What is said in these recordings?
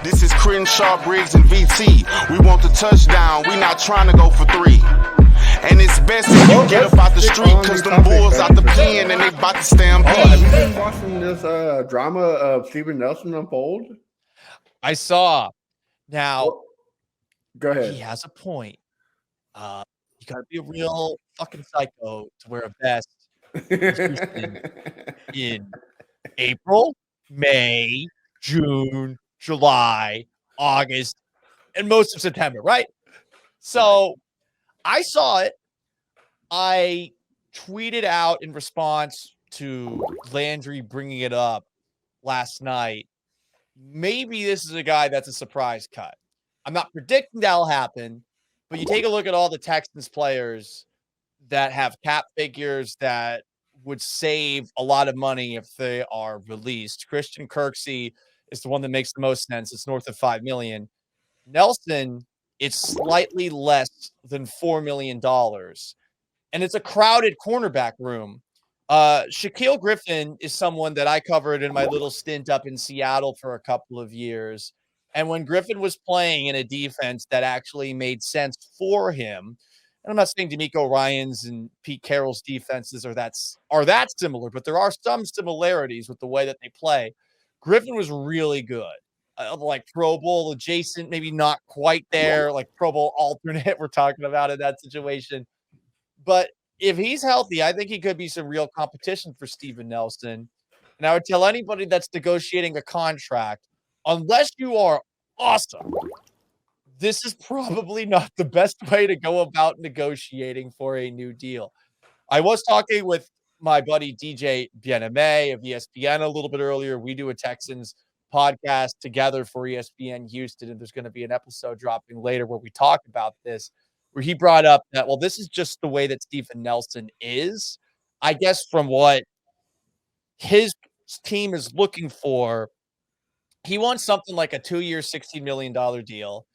This is Crenshaw, Briggs, and VT. We want the touchdown. We not trying to go for 3. And it's best if you get up out the street, cause them bulls out the pen and they about to stampede. Have you been watching this drama of Steven Nelson unfold? I saw. Now, go ahead. He has a point. You gotta be a real fucking psycho to wear a vest in April, May, June, July, August, and most of September, right? So I saw it. I tweeted out in response to Landry bringing it up last night. Maybe this is a guy that's a surprise cut. I'm not predicting that'll happen, but you take a look at all the Texans players that have cap figures that would save a lot of money if they are released. Christian Kirksey is the one that makes the most sense. It's north of $5 million. Nelson, it's slightly less than $4 million. And it's a crowded cornerback room. Shaquille Griffin is someone that I covered in my little stint up in Seattle for a couple of years. And when Griffin was playing in a defense that actually made sense for him, and I'm not saying DeMeco Ryans and Pete Carroll's defenses are that similar, but there are some similarities with the way that they play. Griffin was really good. Like Pro Bowl adjacent, maybe not quite there, like Pro Bowl alternate we're talking about in that situation. But if he's healthy, I think he could be some real competition for Steven Nelson. And I would tell anybody that's negotiating a contract, unless you are awesome, this is probably not the best way to go about negotiating for a new deal. I was talking with my buddy DJ Bien-Aimé of ESPN a little bit earlier. We do a Texans podcast together for ESPN Houston, and there's going to be an episode dropping later where we talk about this, where he brought up that, well, this is just the way that Steven Nelson is. I guess from what his team is looking for, he wants something like a 2-year, $16 million deal.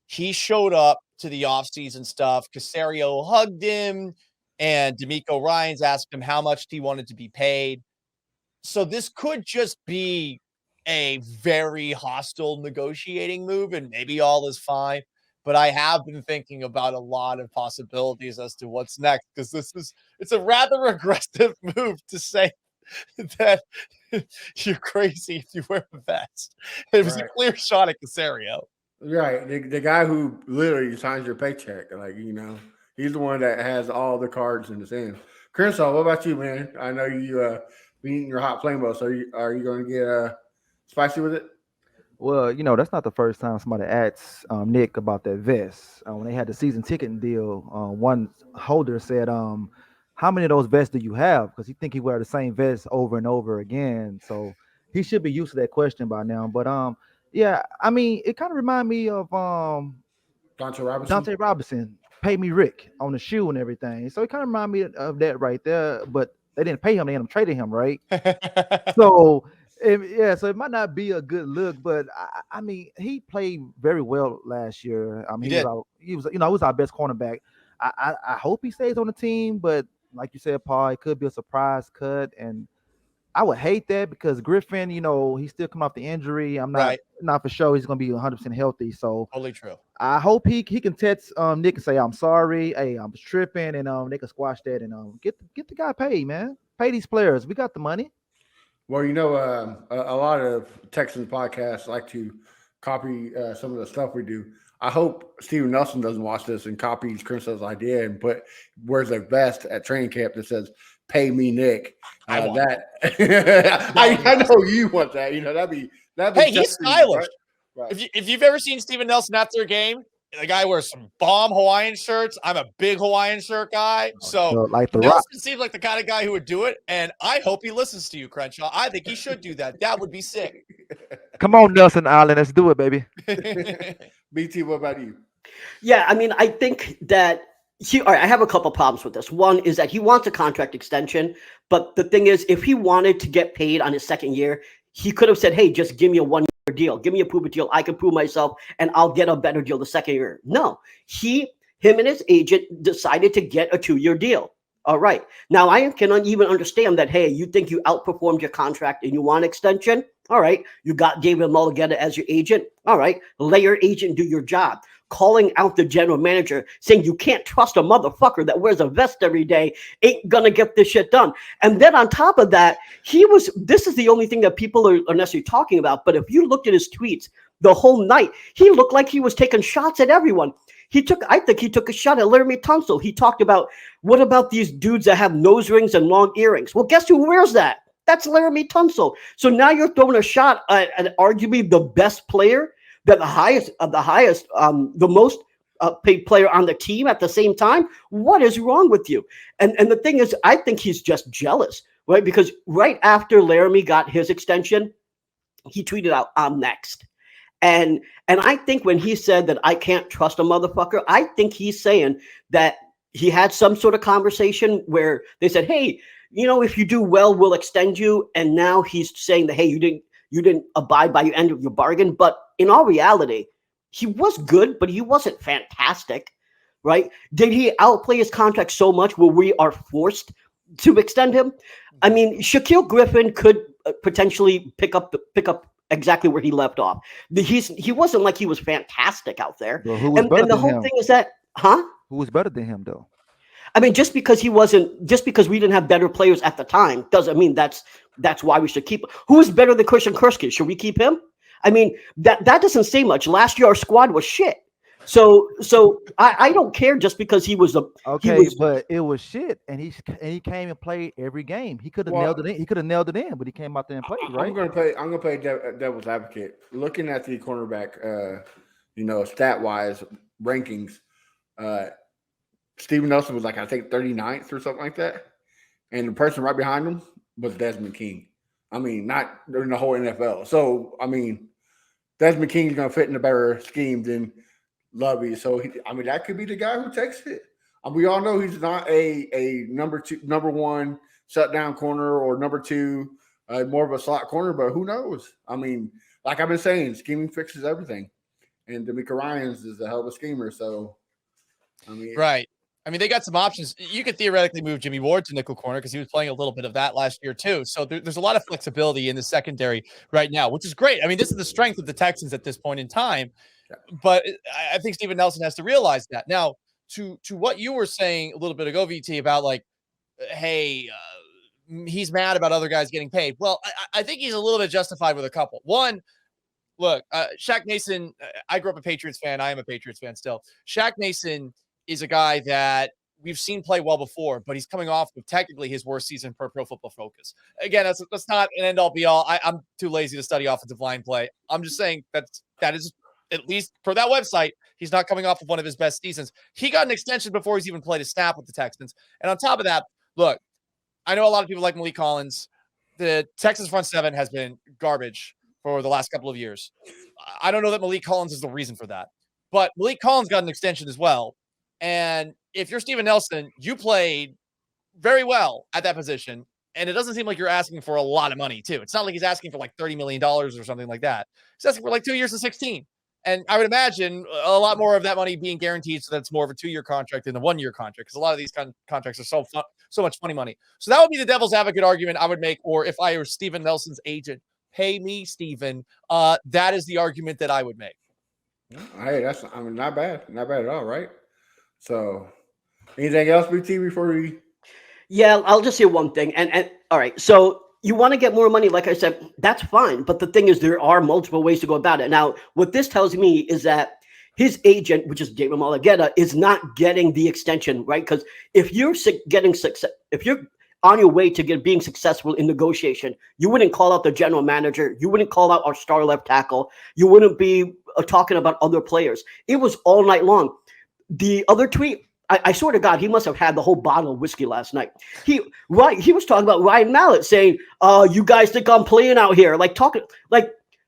He showed up to the offseason stuff. Caserio hugged him, and DeMeco Ryans asked him how much he wanted to be paid. So this could just be a very hostile negotiating move, and maybe all is fine. But I have been thinking about a lot of possibilities as to what's next, because it's a rather aggressive move to say that you're crazy if you wear a vest. It was a clear shot at Caserio. Right. The guy who literally signs your paycheck. Like, he's the one that has all the cards in his hand. Crenshaw, what about you, man? I know you been eating your hot flame so are you going to get spicy with it? Well, that's not the first time somebody asked Nick about that vest. When they had the season ticket deal, one holder said, how many of those vests do you have? Because he think he wear the same vest over and over again. So he should be used to that question by now. But yeah, I mean, it kind of reminds me of Dante Robinson, Pay Me Rick on the shoe and everything. So it kind of reminds me of that right there. But they didn't pay him; they ended up trading him, right? So it might not be a good look, but I mean, he played very well last year. I mean, he was our best cornerback. I hope he stays on the team, but like you said, Paul, it could be a surprise cut, and I would hate that because Griffin, he's still coming off the injury. I'm not for sure he's going to be 100% healthy. So totally true. I hope he can text Nick and say, I'm sorry. Hey, I was tripping, and they can squash that and get the guy paid, man. Pay these players. We got the money. Well, a lot of Texans podcasts like to copy some of the stuff we do. I hope Steven Nelson doesn't watch this and copies Crenshaw's idea and wears a vest at training camp that says, "Pay me, Nick." I know you want that. That'd be. Hey, he's stylish. Right. If you've ever seen Steven Nelson after a game, the guy wears some bomb Hawaiian shirts. I'm a big Hawaiian shirt guy. So like the Nelson Rock. seems like the kind of guy who would do it. And I hope he listens to you, Crenshaw. I think he should do that. That would be sick. Come on, Nelson Island. Let's do it, baby. BT, what about you? Yeah, I mean, I think that all right, I have a couple problems with this. One is that he wants a contract extension. But the thing is, if he wanted to get paid on his second year, he could have said, hey, just give me a 1-year deal. Give me a prove-it deal. I can prove myself, and I'll get a better deal the second year. No, him and his agent decided to get a 2-year deal. All right. Now, I can even understand that, hey, you think you outperformed your contract and you want extension? All right, you got David Mulligetta as your agent. All right, let your agent do your job. Calling out the general manager, saying you can't trust a motherfucker that wears a vest every day, ain't gonna get this shit done. And then on top of that, this is the only thing that people are necessarily talking about. But if you looked at his tweets the whole night, he looked like he was taking shots at everyone. I think he took a shot at Laramie Tunsil. He talked about, what about these dudes that have nose rings and long earrings? Well, guess who wears that? That's Laramie Tunsil. So now you're throwing a shot at arguably the best player, the most paid player on the team at the same time. What is wrong with you? And the thing is, I think he's just jealous, right? Because right after Laramie got his extension, he tweeted out, "I'm next." And I think when he said that I can't trust a motherfucker, I think he's saying that he had some sort of conversation where they said, "Hey, if you do well, we'll extend you." And now he's saying that, "Hey, you didn't abide by your end of your bargain." But in all reality, he was good, but he wasn't fantastic, right? Did he outplay his contract so much where we are forced to extend him? I mean, Shaquille Griffin could potentially pick up exactly where he left off. He wasn't like he was fantastic out there. Well, who was and better the than whole him? thing is that, Who was better than him, though? I mean, just because we didn't have better players at the time doesn't mean that's why we should keep him. Who is better than Christian Kurski? Should we keep him? I mean, that doesn't say much. Last year our squad was shit. So I don't care just because he was but it was shit, and he came and played every game. He could have nailed it in. He could have nailed it in, but he came out there and played. Right? I'm gonna play devil's advocate. Looking at the cornerback, stat wise rankings, Steven Nelson was like, I think 39th or something like that, and the person right behind him was Desmond King. I mean, not in the whole NFL. So I mean, Desmond King is gonna fit in a better scheme than Lovey. So that could be the guy who takes it. We all know he's not a number one shutdown corner or number two, more of a slot corner, but who knows? I mean, like I've been saying, scheming fixes everything. And DeMeco Ryans is a hell of a schemer. So, I mean, right. I mean, they got some options. You could theoretically move Jimmy Ward to nickel corner because he was playing a little bit of that last year too. So there's a lot of flexibility in the secondary right now, which is great. I mean, this is the strength of the Texans at this point in time. But I think Steven Nelson has to realize that. Now, to what you were saying a little bit ago, VT, about like, hey, he's mad about other guys getting paid. Well, I think he's a little bit justified with a couple. One, look, Shaq Mason, I grew up a Patriots fan. I am a Patriots fan still. Shaq Mason is a guy that we've seen play well before, but he's coming off of technically his worst season per Pro Football Focus. Again, that's not an end all be all. I'm too lazy to study offensive line play. I'm just saying that is, at least per that website, he's not coming off of one of his best seasons. He got an extension before he's even played a snap with the Texans. And on top of that, look, I know a lot of people like Malik Collins. The Texans front seven has been garbage for the last couple of years. I don't know that Malik Collins is the reason for that. But Malik Collins got an extension as well. And if you're Steven Nelson, you played very well at that position. And it doesn't seem like you're asking for a lot of money, too. It's not like he's asking for like $30 million or something like that. He's asking for like 2 years and 16. And I would imagine a lot more of that money being guaranteed, so that's more of a 2-year contract than a 1-year contract, because a lot of these contracts are so much funny money. So that would be the devil's advocate argument I would make, or if I were Steven Nelson's agent, pay me, Steven. That is the argument that I would make. Hey, not bad at all, right? So, anything else, BT, before we? Yeah, I'll just say one thing. And all right, so you want to get more money, like I said, that's fine. But the thing is, there are multiple ways to go about it. Now, what this tells me is that his agent, which is David Mulligetta, is not getting the extension, right? Because if you're getting success, if you're on your way to being successful in negotiation, you wouldn't call out the general manager. You wouldn't call out our star left tackle. You wouldn't be talking about other players. It was all night long. The other tweet, I swear to God, he must have had the whole bottle of whiskey last night. He was talking about Ryan Mallett saying, you guys think I'm playing out here? Like,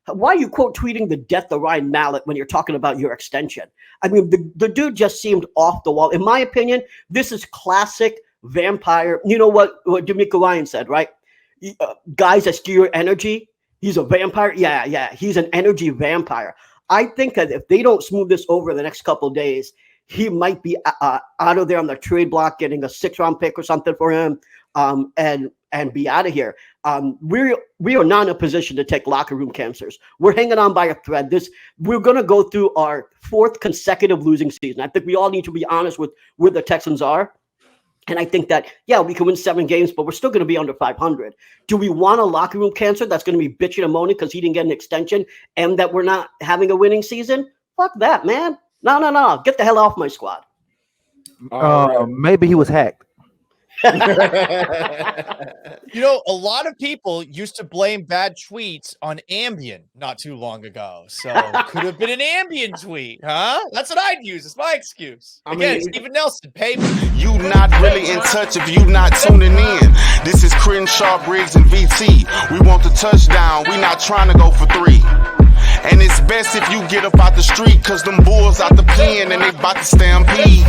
why are you quote tweeting the death of Ryan Mallett when you're talking about your extension? I mean, the dude just seemed off the wall. In my opinion, this is classic vampire. You know what DeMeco Ryan said, right? Guys that steal your energy, he's a vampire. Yeah, he's an energy vampire. I think that if they don't smooth this over the next couple of days, he might be out of there on the trade block, getting a 6-round pick or something for him, and be out of here. We are not in a position to take locker room cancers. We're hanging on by a thread. We're going to go through our 4th consecutive losing season. I think we all need to be honest with where the Texans are. And I think that, yeah, we can win 7 games, but we're still going to be under 500. Do we want a locker room cancer that's going to be bitching and moaning because he didn't get an extension and that we're not having a winning season? Fuck that, man. No. Get the hell off my squad. Maybe he was hacked. You know, a lot of people used to blame bad tweets on Ambien not too long ago. So could have been an Ambien tweet, huh? That's what I'd use. It's my excuse. Again, Steven Nelson, pay me. You not really in touch if you not tuning in. This is Crenshaw, Briggs, and VT. We want the touchdown. We not trying to go for 3. And it's best if you get up out the street, cause them bulls out the pen and they about to stampede.